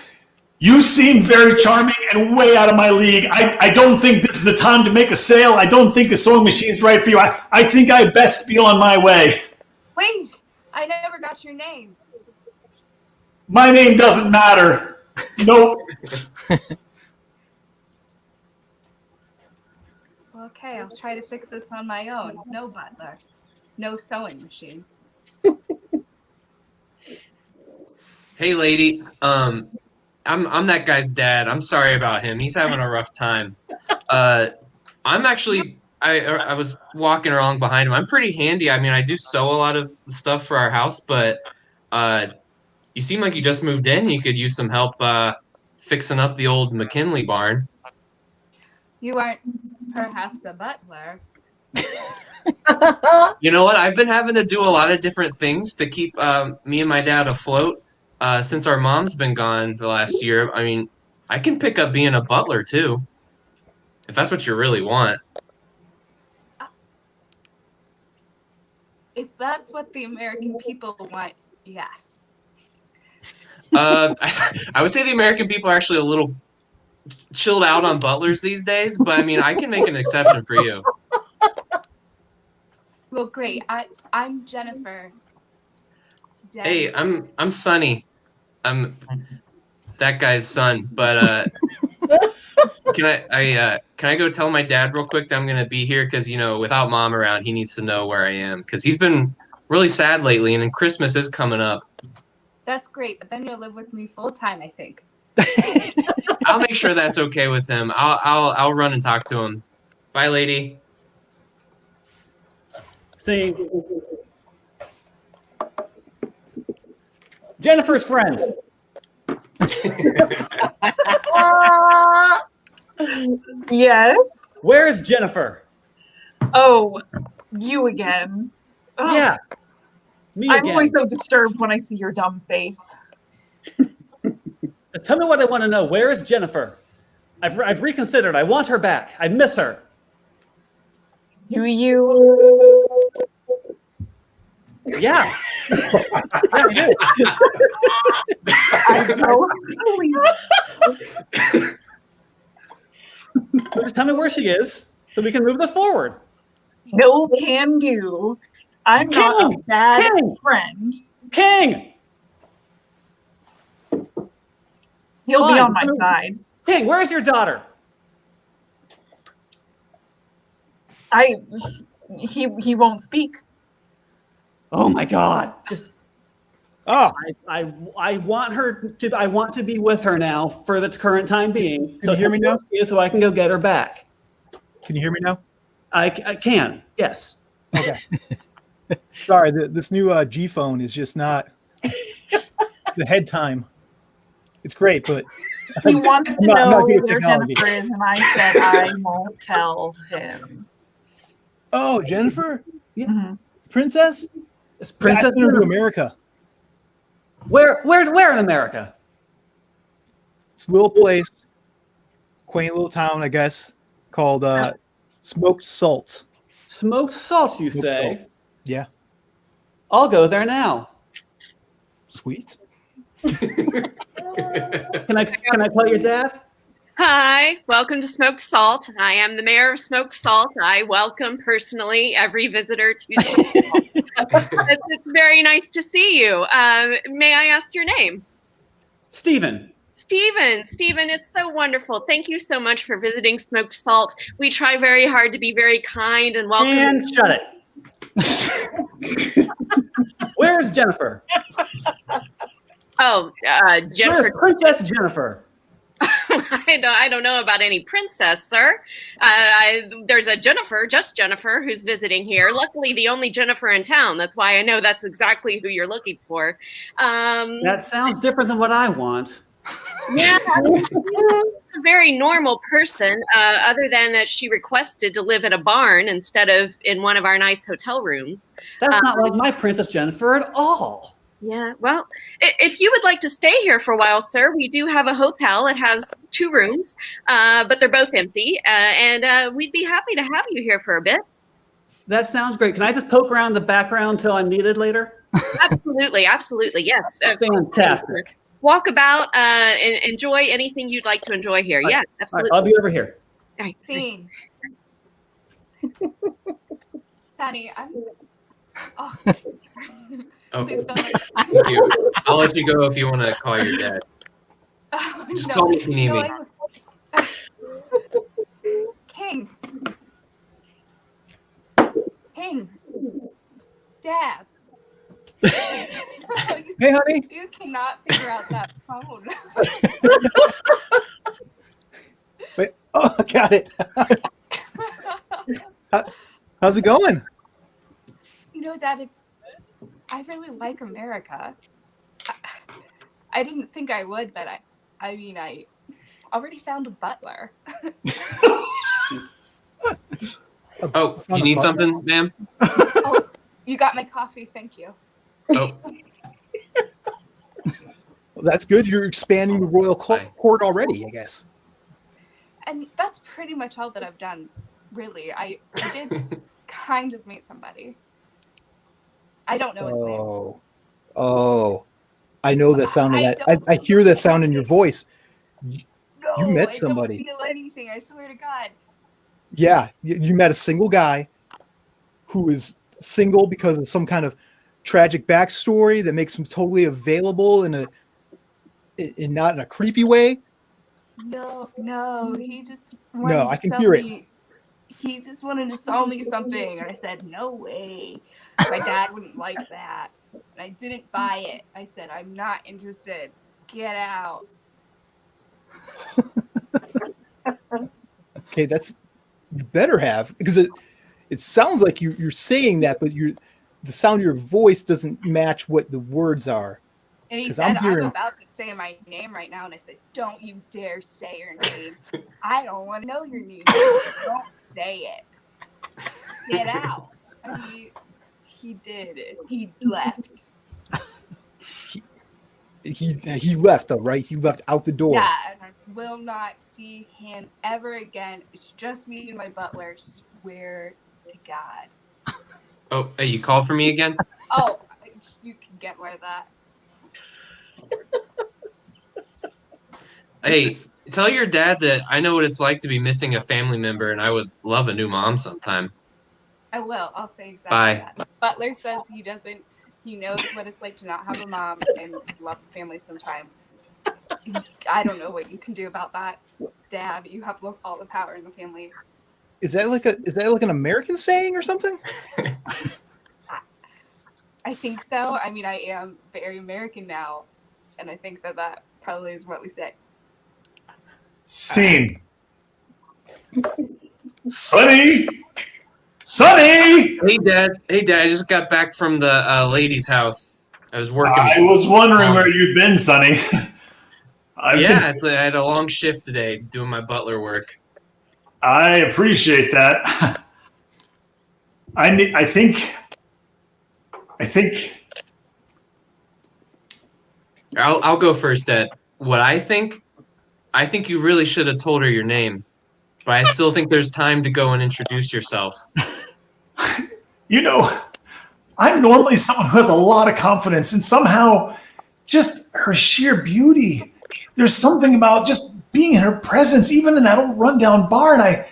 You seem very charming and way out of my league. I don't think this is the time to make a sale. I don't think the sewing machine is right for you. I think I best be on my way. Wait, I never got your name. My name doesn't matter. Nope. Okay, I'll try to fix this on my own. No butler. No sewing machine. Hey, lady. I'm that guy's dad. I'm sorry about him. He's having a rough time. I'm actually I was walking along behind him. I'm pretty handy. I mean, I do sew a lot of stuff for our house, but you seem like you just moved in. You could use some help fixing up the old McKinley barn. You aren't perhaps a butler. You know what? I've been having to do a lot of different things to keep me and my dad afloat since our mom's been gone the last year. I mean, I can pick up being a butler too, if that's what you really want. If that's what the American people want, yes. I would say the American people are actually a little chilled out on butlers these days, but I mean, I can make an exception for you. Well, great. I'm Jennifer. Hey, I'm Sonny. I'm that guy's son. But can I go tell my dad real quick that I'm gonna be here? Because without mom around, he needs to know where I am. Because he's been really sad lately, and then Christmas is coming up. That's great, but then you'll live with me full time, I think. I'll make sure that's okay with him. I'll run and talk to him. Bye, lady. See, Jennifer's friend. Yes. Where's Jennifer? Oh, you again. Ugh. Yeah, me I'm again. always so disturbed when I see your dumb face. Tell me what I want to know. Where is Jennifer? I've reconsidered. I want her back. I miss her. Do you? Yeah. Yeah, I do. I know. So just tell me where she is so we can move this forward. No can do. I'm not a King! bad King! friend. King! He'll be Fine. on my side. King, where's your daughter? He won't speak. Oh my God! Just Oh, I want her to. I want to be with her now for the current time being. Can you hear me now? So I can go get her back. can you hear me now? I can. Yes. Okay. Sorry, this new G phone is just not the head time. It's great, but He wanted to I'm not know good at where technology. Jennifer is, and I said I won't tell him. oh, Jennifer, Mhm. princess, It's I Princess. sent her to America. Where in America? It's a little place, quaint little town, I guess, called Smoked Salt. Smoked salt, you Smoked say? salt. Yeah, I'll go there now. sweet. Can I call your dad? Hi, welcome to Smoked Salt. I am the mayor of Smoked Salt. I welcome personally every visitor to Smoked Salt. It's very nice to see you. May I ask your name? Stephen. Stephen, it's so wonderful. Thank you so much for visiting Smoked Salt. We try very hard to be very kind and welcoming. And shut it. Where's Jennifer? Oh, Jennifer. Where's Princess Jennifer? I don't know about any princess, sir. There's a Jennifer, just Jennifer, who's visiting here. Luckily, the only Jennifer in town. That's why I know that's exactly who you're looking for. That sounds different than what I want. Yeah, she's a very normal person, other than that she requested to live in a barn instead of in one of our nice hotel rooms. That's not like my Princess Jennifer at all. Yeah, well, if you would like to stay here for a while, sir, we do have a hotel. It has 2 rooms, but they're both empty, and we'd be happy to have you here for a bit. That sounds great. Can I just poke around the background till I'm needed later? Absolutely, yes. Fantastic. Walk about and enjoy anything you'd like to enjoy here. Yeah, absolutely. Right, I'll be over here. All right. Scene. Daddy, I'm. Oh. Oh, Please don't. thank you. I'll let you go if you want to call your dad. Oh, Just call me if you need me. King. King. Dad. Hey, honey. You cannot figure out that phone. Wait. Oh, got it. How's it going? You know, Dad, I really like America. I didn't think I would, but I mean, I already found a butler. Oh, you need something, ma'am? Oh, you got my coffee. Thank you. Oh, Well, that's good. You're expanding the royal court already, I guess. And that's pretty much all that I've done, really. I did kind of meet somebody. I don't know his name. Oh, I know the sound of I that. don't I hear that sound in your voice. No, You met somebody. I don't feel anything. I swear to God. Yeah, you met a single guy who is single because of some kind of tragic backstory that makes him totally available in not in a creepy way. No, he just No, I can hear it. He just wanted to sell me something, and I said, no way. My dad wouldn't like that. And I didn't buy it. I said, I'm not interested. Get out. Okay, you better have, because it sounds like you're saying that, but the sound of your voice doesn't match what the words are. And he 'Cause said, I'm hearing- I'm about to say my name right now. And I said, don't you dare say your name. I don't want to know your name. Don't say it. Get out. And he did it. He left. He left though, right? He left out the door. Yeah, and I will not see him ever again. It's just me and my butler. Swear to God. oh, hey, you called for me again? Oh, you can get rid of that. Hey, tell your dad that I know what it's like to be missing a family member, and I would love a new mom sometime. I will. I'll say exactly Bye. that. Butler says he doesn't. He knows what it's like to not have a mom and love the family sometime. I don't know what you can do about that, Dad. You have all the power in the family. Is that like an American saying or something? I think so. I mean, I am very American now, and I think that probably is what we say. Scene. Sonny! Sonny! Hey, Dad. Hey, Dad. I just got back from the lady's house. I was working. I was wondering where you've been, Sonny. I had a long shift today doing my butler work. I appreciate that. I think I'll go first, Dad. What I think you really should have told her your name, but I still think there's time to go and introduce yourself. You know, I'm normally someone who has a lot of confidence, and somehow just her sheer beauty, there's something about just being in her presence, even in that old rundown bar, and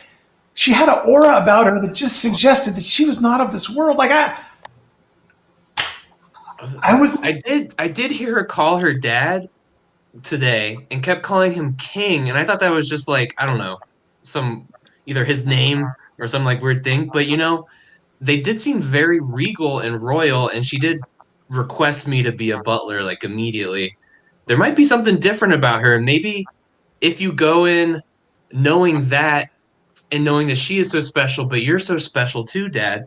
she had an aura about her that just suggested that she was not of this world. Like I did hear her call her dad today and kept calling him King, and I thought that was just like, I don't know, either his name or some like weird thing, but you know, they did seem very regal and royal, and she did request me to be a butler like immediately. There might be something different about her, and maybe if you go in knowing that and knowing that she is so special, but you're so special too, Dad,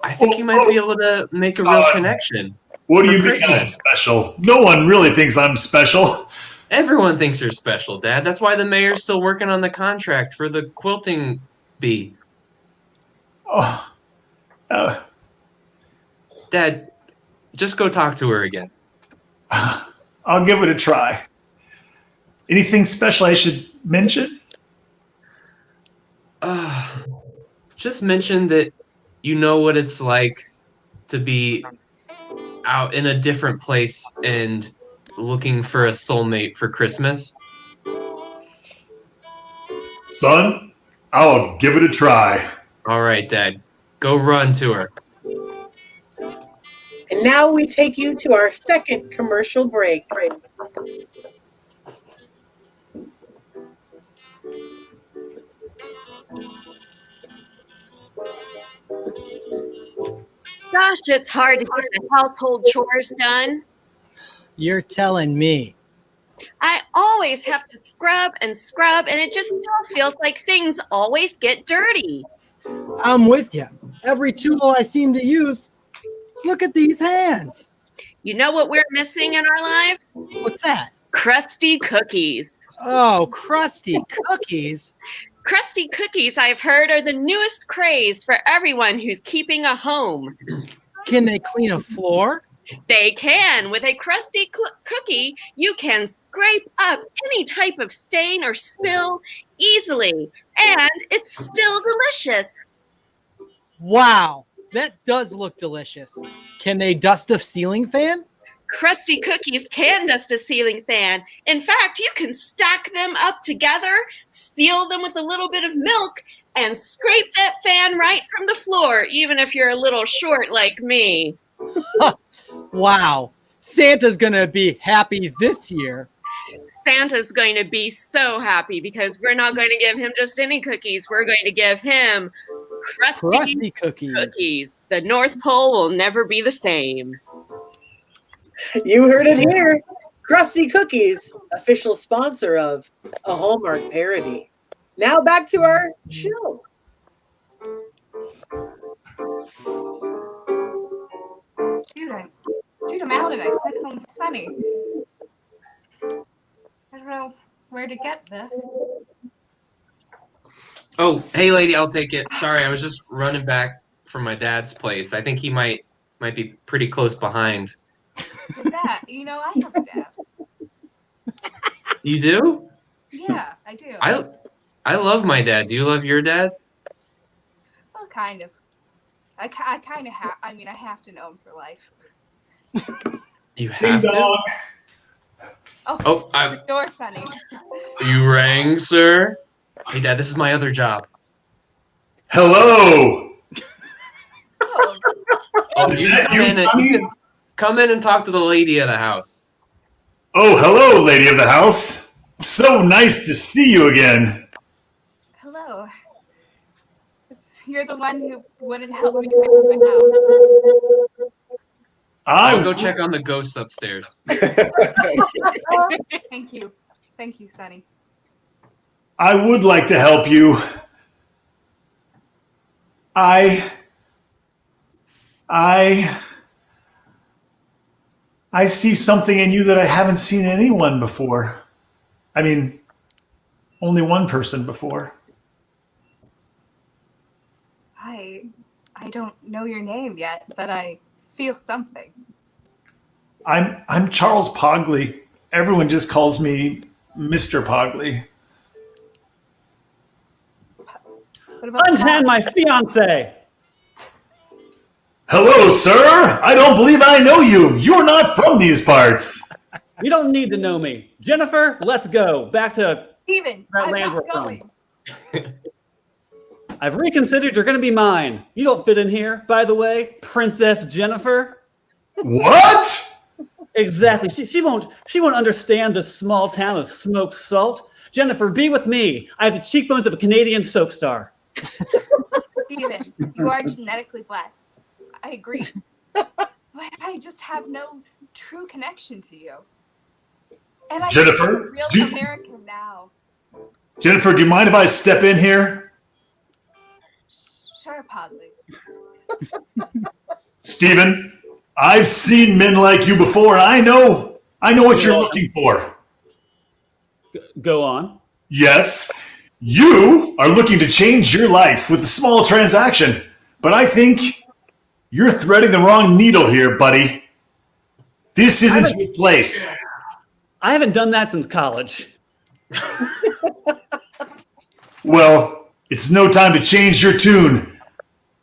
I think you might be able to make a real connection. What do you mean I'm special? No one really thinks I'm special. Everyone thinks you're special, Dad. That's why the mayor's still working on the contract for the quilting bee. Dad, just go talk to her again. I'll give it a try. Anything special I should mention? Just mention that you know what it's like to be out in a different place and looking for a soulmate for Christmas. Son, I'll give it a try. All right, Dad. Go run to her. And now we take you to our second commercial break. Gosh, it's hard to get the household chores done. You're telling me. I always have to scrub, and it just still feels like things always get dirty. I'm with you. Every tool I seem to use, look at these hands. You know what we're missing in our lives? What's that? Crusty cookies. Oh, crusty cookies. Crusty cookies, I've heard, are the newest craze for everyone who's keeping a home. Can they clean a floor? They can. With a crusty cookie, you can scrape up any type of stain or spill easily, and it's still delicious. Wow, that does look delicious. Can they dust a ceiling fan? Crusty cookies can dust a ceiling fan. In fact, you can stack them up together, seal them with a little bit of milk, and scrape that fan right from the floor, even if you're a little short like me. Wow, Santa's gonna be happy this year. Santa's going to be so happy because we're not going to give him just any cookies. We're going to give him crusty cookies. The North Pole will never be the same. You heard it here. Crusty Cookies, official sponsor of a Hallmark parody. Now back to our show. Dude, I'm out and I sent home Sunny. I don't know where to get this. Oh, hey, lady, I'll take it. Sorry, I was just running back from my dad's place. I think he might be pretty close behind. Who's that? You know, I have a dad. You do? Yeah, I do. I love my dad. Do you love your dad? Well, kind of. I kind of have. I mean, I have to know him for life. You have to? Oh, the door, Sonny. You rang, sir? Hey, Dad, this is my other job. Hello. Oh, you can come in and talk to the lady of the house. Oh, hello, lady of the house. So nice to see you again. Hello. You're the one who wouldn't help me get back to my house. I'll go check on the ghosts upstairs. Thank you. Thank you, Sonny. I would like to help you. I see something in you that I haven't seen in anyone before. I mean, only one person before. I don't know your name yet, but I feel something. I'm Charles Pogley. Everyone just calls me Mr. Pogley. Unhand my fiance. Hello, sir. I don't believe I know you. You're not from these parts. You don't need to know me. Jennifer, let's go. Back to Steven, that I'm land not we're going. from. I've reconsidered. You're going to be mine. You don't fit in here, by the way, Princess Jennifer. What? Exactly. She won't understand the small town of Smoked Salt. Jennifer, be with me. I have the cheekbones of a Canadian soap star. Steven, you are genetically blessed. I agree. But I just have no true connection to you. And I'm Jennifer, a real American now. Jennifer, do you mind if I step in here? Sure, Podley. Steven, I've seen men like you before, and I know what you're looking for. Go on. Yes, you are looking to change your life with a small transaction, but I think you're threading the wrong needle here, buddy. This isn't your place. I haven't done that since college. Well, it's no time to change your tune.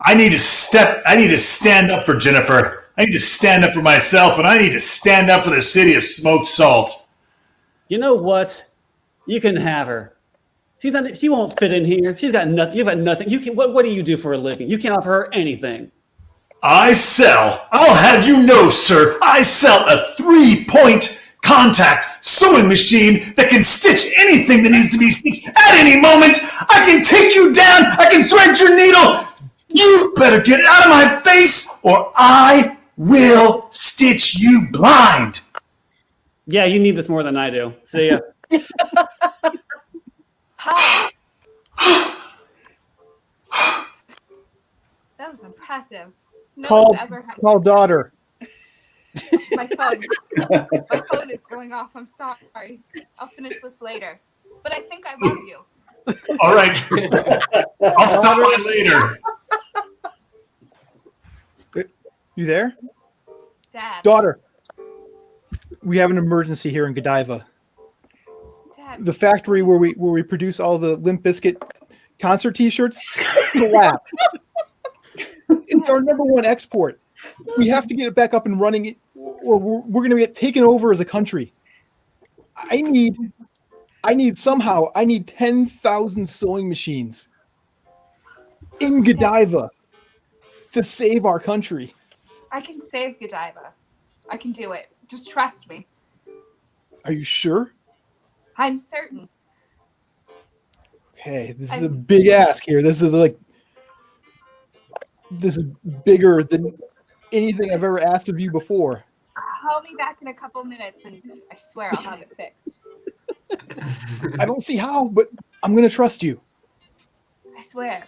I need to stand up for Jennifer. I need to stand up for myself, and I need to stand up for the city of Smoked Salt. You know what? You can have her. She won't fit in here. She's got nothing. You've got nothing. What do you do for a living? You can't offer her anything. I'll have you know, sir, I sell a 3-point contact sewing machine that can stitch anything that needs to be stitched at any moment. I can take you down. I can thread your needle. You better get out of my face or I will stitch you blind. Yeah, you need this more than I do. See ya. That was impressive. No Call one's ever had daughter. my phone. My phone is going off. I'm sorry. I'll finish this later. But I think I love you. All right. I'll stop by later. You there? Dad. Daughter, we have an emergency here in Godiva. Dad. The factory where we produce all the Limp Bizkit concert T-shirts collapsed. It's our number 1 export. We have to get it back up and running, or we're going to get taken over as a country. I need 10,000 sewing machines in Godiva to save our country. I can save Godiva. I can do it. Just trust me. Are you sure? I'm certain. Okay, this is a big ask here. This is bigger than anything I've ever asked of you before. Call me back in a couple minutes and I swear I'll have it fixed. I don't see how, but I'm going to trust you. I swear.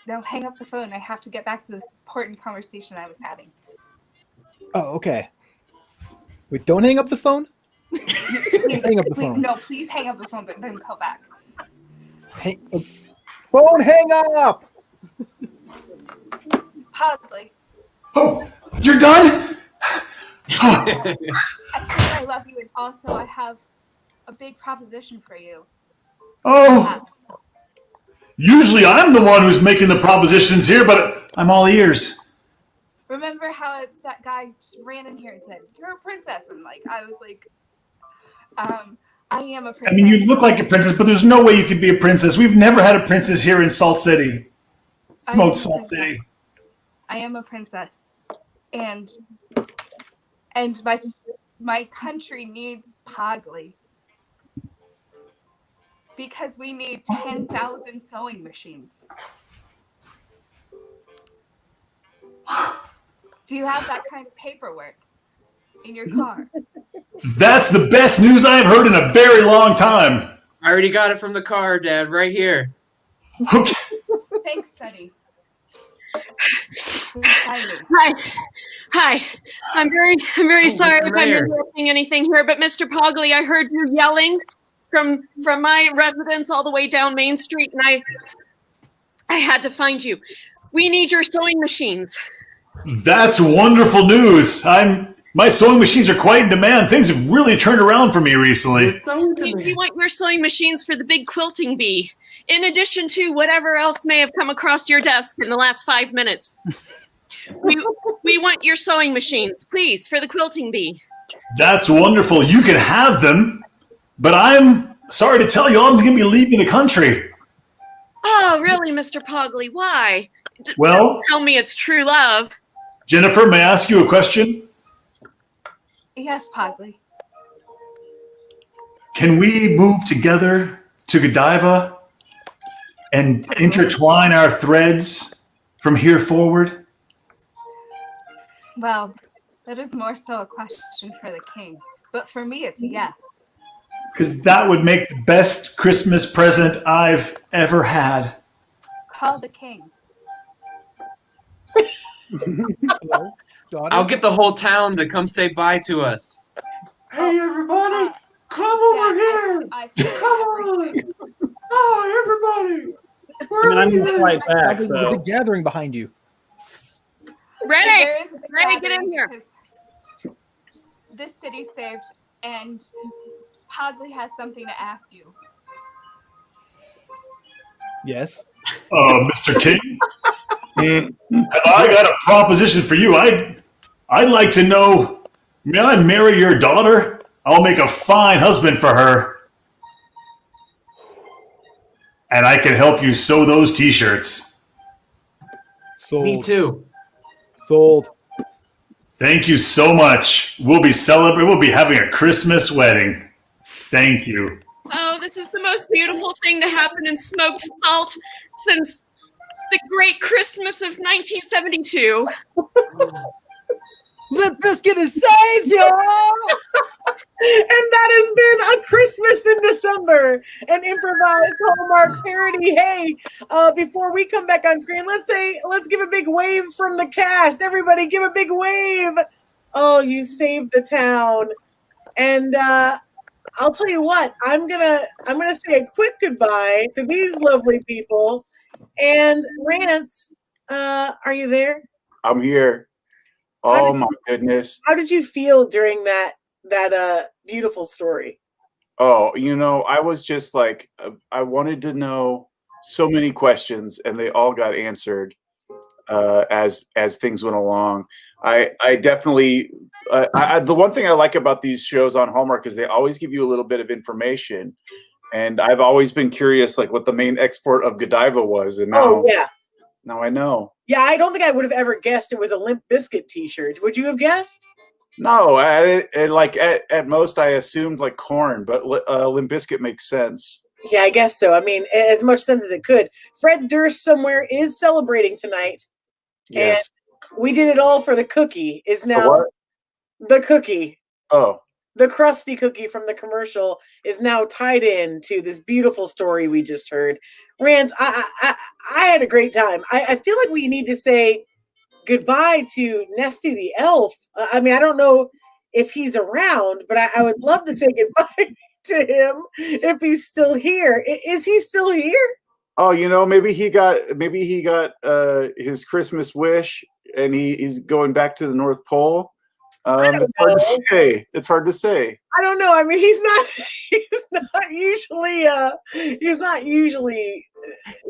No, hang up the phone. I have to get back to this important conversation I was having. Oh, okay. Wait, don't hang up the phone? Hang up the phone. No, please hang up the phone, but then call back. Phone hang up! Podley. Oh, you're done? I think I love you, and also I have a big proposition for you. Oh. Usually I'm the one who's making the propositions here, but I'm all ears. Remember how that guy just ran in here and said, "You're a princess," and I was like, I am a princess. I mean, you look like a princess, but there's no way you could be a princess. We've never had a princess here in Salt City. Smoked Salt City. I am a princess, and my country needs Pogly because we need 10,000 sewing machines. Do you have that kind of paperwork in your car? That's the best news I have heard in a very long time. I already got it from the car, Dad, right here. Okay. Thanks, Teddy. Hi. I'm very sorry if I'm interrupting anything here, but Mr. Pogly, I heard you yelling from my residence all the way down Main Street, and I had to find you. We need your sewing machines. That's wonderful news. My sewing machines are quite in demand. Things have really turned around for me recently. We want your sewing machines for the big quilting bee, in addition to whatever else may have come across your desk in the last 5 minutes. We want your sewing machines, please, for the quilting bee. That's wonderful. You can have them, but I'm sorry to tell you, I'm going to be leaving the country. Oh, really, Mr. Pogly? Why? Well, don't tell me it's true love. Jennifer, may I ask you a question? Yes, Pogly. Can we move together to Godiva and intertwine our threads from here forward? Well, that is more so a question for the king. But for me, it's a yes. Because that would make the best Christmas present I've ever had. Call the king. Hello, daughter? I'll get the whole town to come say bye to us. Hey, everybody, come over here. Come on. Oh, everybody. I mean, I'm moving right back. There's a So big gathering behind you. Ray, There is a big Ray, get gathering in here. because this city saved, and Pogly has something to ask you. Yes. Mr. King, have I got a proposition for you? I'd like to know, may I marry your daughter? I'll make a fine husband for her. And I can help you sew those t-shirts. Sold. Me too. Sold. Thank you so much. We'll be having a Christmas wedding. Thank you. Oh, this is the most beautiful thing to happen in Smoked Salt since the great Christmas of 1972. Limp Bizkit is saved, y'all! And that has been a Christmas in December, an improvised Hallmark parody. Hey, before we come back on screen, let's give a big wave from the cast. Everybody give a big wave. Oh, you saved the town. And I'll tell you what, I'm gonna say a quick goodbye to these lovely people. And Rance, are you there? I'm here. Oh my goodness. How did you feel during that beautiful story? Oh, I was just like, I wanted to know so many questions, and they all got answered as things went along. I definitely, the one thing I like about these shows on Hallmark is they always give you a little bit of information, and I've always been curious, like what the main export of Godiva was, and now I know. Yeah, I don't think I would have ever guessed it was a Limp Bizkit T-shirt. Would you have guessed? No, at most I assumed like corn, but Limp Bizkit makes sense. Yeah, I guess so. I mean, as much sense as it could. Fred Durst somewhere is celebrating tonight. Yes. And we did it all for the cookie. Is now what? The cookie. Oh. The crusty cookie from the commercial is now tied in to this beautiful story we just heard. Rance, I had a great time. I feel like we need to say goodbye to Nesty the elf. I mean, I don't know if he's around, but I would love to say goodbye to him if he's still here. Is he still here? Oh, maybe he got his Christmas wish, and he's going back to the North Pole. It's hard to say. It's hard to say. I don't know. I mean, he's not usually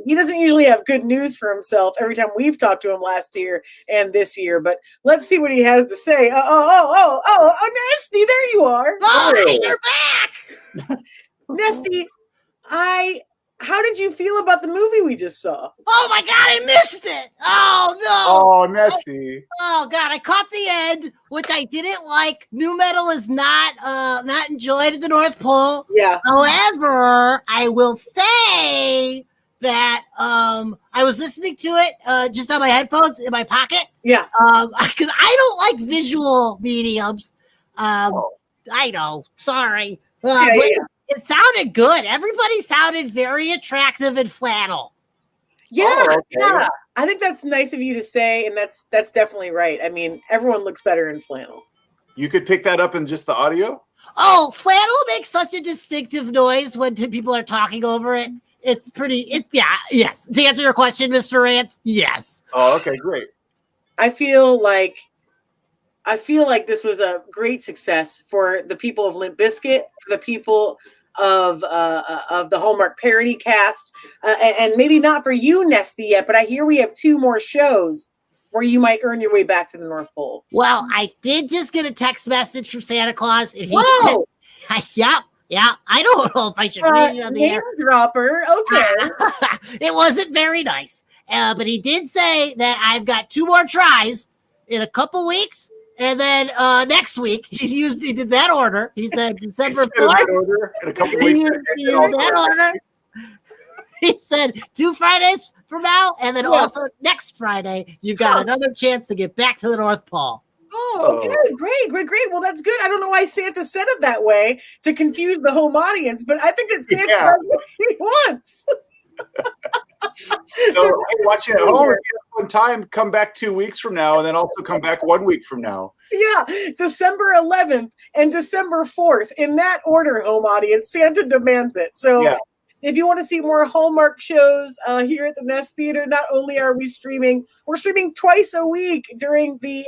he doesn't usually have good news for himself every time we've talked to him last year and this year, but let's see what he has to say. Nesty, there you are. All right, you're back. Nesty, I how did you feel about the movie we just saw? Oh my God, I missed it. Oh no. Oh, Nesty. Oh God, I caught the end, which I didn't like. New metal is not enjoyed at the North Pole. Yeah. However, I will say that I was listening to it just on my headphones in my pocket. Yeah. Because I don't like visual mediums. I know. Sorry. But it sounded good. Everybody sounded very attractive in flannel. Yeah, yeah. I think that's nice of you to say, and that's definitely right. I mean, everyone looks better in flannel. You could pick that up in just the audio? Oh, flannel makes such a distinctive noise when people are talking over it. It's pretty, yes. To answer your question, Mr. Rance, yes. Oh, okay, great. I feel like this was a great success for the people of Limp Bizkit, for the people of the Hallmark Parody cast, and maybe not for you, Nesty, yet, but I hear we have 2 more shows where you might earn your way back to the North Pole. Well, I did just get a text message from Santa Claus, and he said, yeah, I don't know if I should read it on the air. Dropper, okay. It wasn't very nice, but he did say that I've got 2 more tries in a couple weeks. And then next week, he did that order. He said December 4th. In a couple weeks. He used that order. He said 2 Fridays from now, and then also next Friday, you've got another chance to get back to the North Pole. Oh, okay. Great. Well, that's good. I don't know why Santa said it that way to confuse the home audience, but I think that Santa knows what he wants. So watching at home, if you have one time, come back 2 weeks from now, and then also come back 1 week from now. Yeah, December 11th and December 4th. In that order, home audience, Santa demands it. So if you want to see more Hallmark shows here at the Nest Theater, not only are we streaming, we're streaming twice a week during the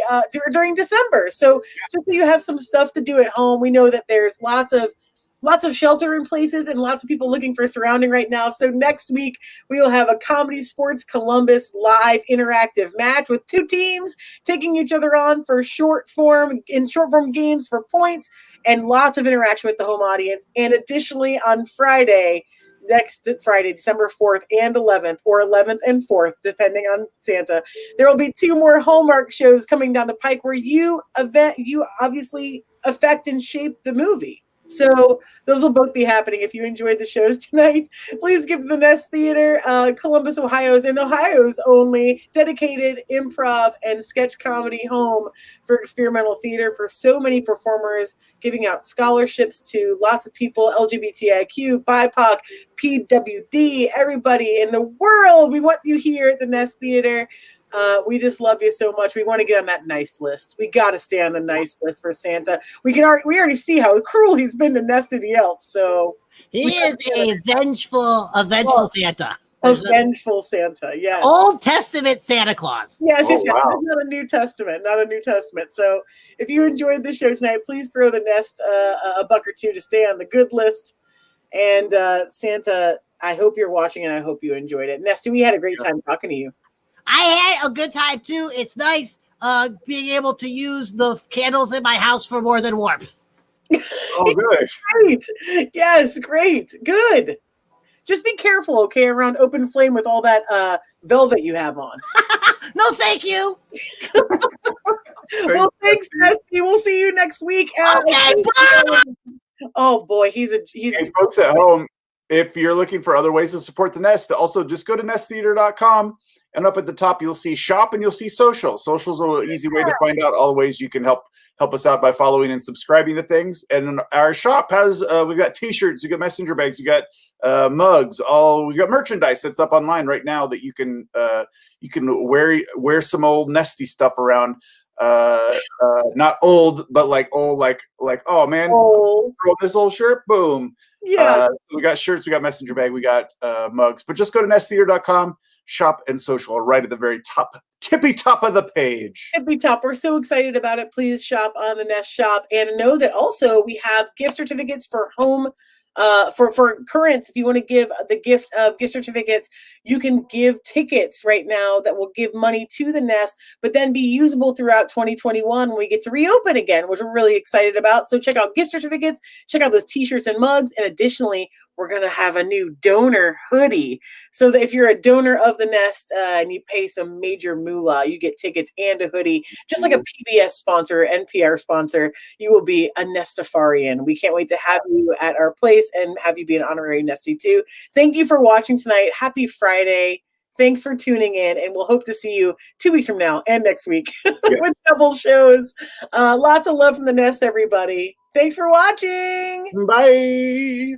during December. So just so you have some stuff to do at home, we know that there's lots of shelter in places and lots of people looking for surrounding right now. So next week we will have a Comedy Sports Columbus live interactive match with 2 teams taking each other on for short form games for points and lots of interaction with the home audience. And additionally on next Friday, December 4th and 11th, or 11th and 4th, depending on Santa, there will be 2 more Hallmark shows coming down the pike where you obviously affect and shape the movie. So those will both be happening. If you enjoyed the shows tonight, please give the Nest Theater, Columbus, Ohio's only dedicated improv and sketch comedy home for experimental theater for so many performers, giving out scholarships to lots of people, LGBTIQ, BIPOC, PWD, everybody in the world. We want you here at the Nest Theater. We just love you so much. We want to get on that nice list. We got to stay on the nice list for Santa. We already see how cruel he's been to Nesty the Elf. So he is a vengeful Santa. A vengeful Santa, yes. Old Testament Santa Claus. Yes. Wow. Not a New Testament. So if you enjoyed the show tonight, please throw the Nest a buck or 2 to stay on the good list. And Santa, I hope you're watching and I hope you enjoyed it. Nesty, we had a great time talking to you. I had a good time too. It's nice being able to use the candles in my house for more than warmth. Oh, good. Great. Yes, great. Good. Just be careful, okay, around open flame with all that velvet you have on. No, thank you. Well, thanks, Nesty. We'll see you next week. Okay, bye. Oh boy, he's Hey, folks at home, if you're looking for other ways to support the Nest, also just go to nesttheater.com. And up at the top, you'll see shop and you'll see social. Social's an easy way to find out all the ways you can help us out by following and subscribing to things. And our shop has we've got T-shirts, we got messenger bags, we got mugs, we got merchandise that's up online right now that you can wear some old Nesty stuff around. Not old, but like old, like oh man, throw this old shirt, boom. Yeah. We got shirts, we got messenger bag, we got mugs. But just go to nesttheater.com. Shop and social right at the very tippy top of the page. Tippy top. We're so excited about it. Please shop on the Nest Shop and know that also we have gift certificates for home for currents. If you want to give the gift of gift certificates, you can give tickets right now that will give money to the Nest, but then be usable throughout 2021 when we get to reopen again, which we're really excited about. So check out gift certificates, check out those T-shirts and mugs, and additionally, we're going to have a new donor hoodie. So that if you're a donor of the Nest and you pay some major moolah, you get tickets and a hoodie, just like a PBS sponsor, NPR sponsor. You will be a Nestafarian. We can't wait to have you at our place and have you be an honorary Nestie too. Thank you for watching tonight. Happy Friday. Thanks for tuning in, and we'll hope to see you 2 weeks from now and next week with double shows. Lots of love from the Nest, everybody. Thanks for watching. Bye.